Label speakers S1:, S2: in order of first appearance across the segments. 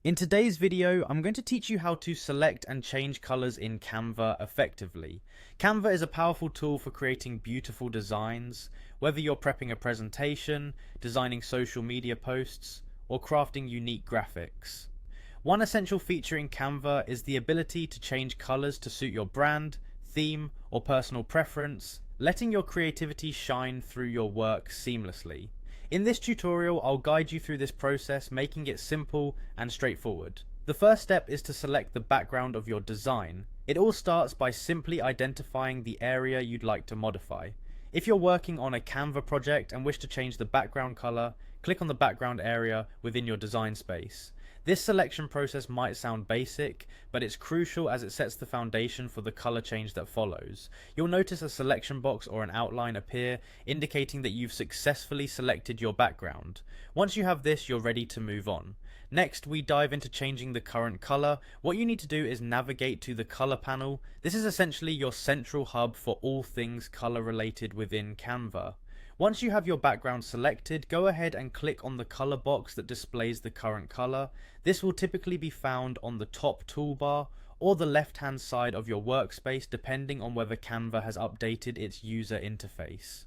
S1: In today's video, I'm going to teach you how to select and change colors in Canva effectively. Canva is a powerful tool for creating beautiful designs, whether you're prepping a presentation, designing social media posts, or crafting unique graphics. One essential feature in Canva is the ability to change colors to suit your brand, theme, or personal preference, letting your creativity shine through your work seamlessly. In this tutorial, I'll guide you through this process, making it simple and straightforward. The first step is to select the background of your design. It all starts by simply identifying the area you'd like to modify. If you're working on a Canva project and wish to change the background color, click on the background area within your design space. This selection process might sound basic, but it's crucial as it sets the foundation for the color change that follows. You'll notice a selection box or an outline appear, indicating that you've successfully selected your background. Once you have this, you're ready to move on. Next, we dive into changing the current color. What you need to do is navigate to the color panel. This is essentially your central hub for all things color related within Canva. Once you have your background selected, go ahead and click on the color box that displays the current color. This will typically be found on the top toolbar or the left hand side of your workspace, depending on whether Canva has updated its user interface.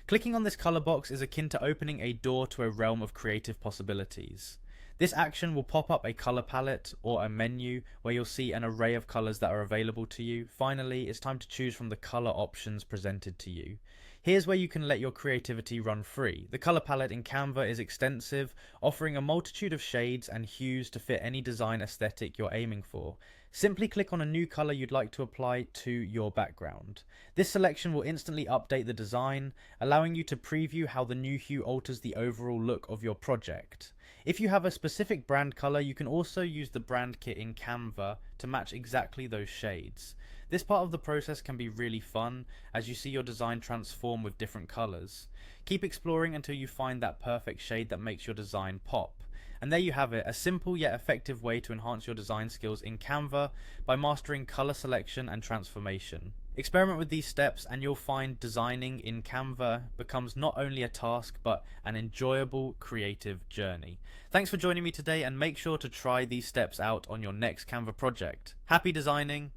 S1: Clicking on this color box is akin to opening a door to a realm of creative possibilities. This action will pop up a color palette or a menu where you'll see an array of colors that are available to you. Finally, it's time to choose from the color options presented to you. Here's where you can let your creativity run free. The color palette in Canva is extensive, offering a multitude of shades and hues to fit any design aesthetic you're aiming for. Simply click on a new color you'd like to apply to your background. This selection will instantly update the design, allowing you to preview how the new hue alters the overall look of your project. If you have a specific brand color, you can also use the brand kit in Canva to match exactly those shades. This part of the process can be really fun as you see your design transform with different colors. Keep exploring until you find that perfect shade that makes your design pop. And there you have it, a simple yet effective way to enhance your design skills in Canva by mastering color selection and transformation. Experiment with these steps and you'll find designing in Canva becomes not only a task but an enjoyable creative journey. Thanks for joining me today, and make sure to try these steps out on your next Canva project. Happy designing!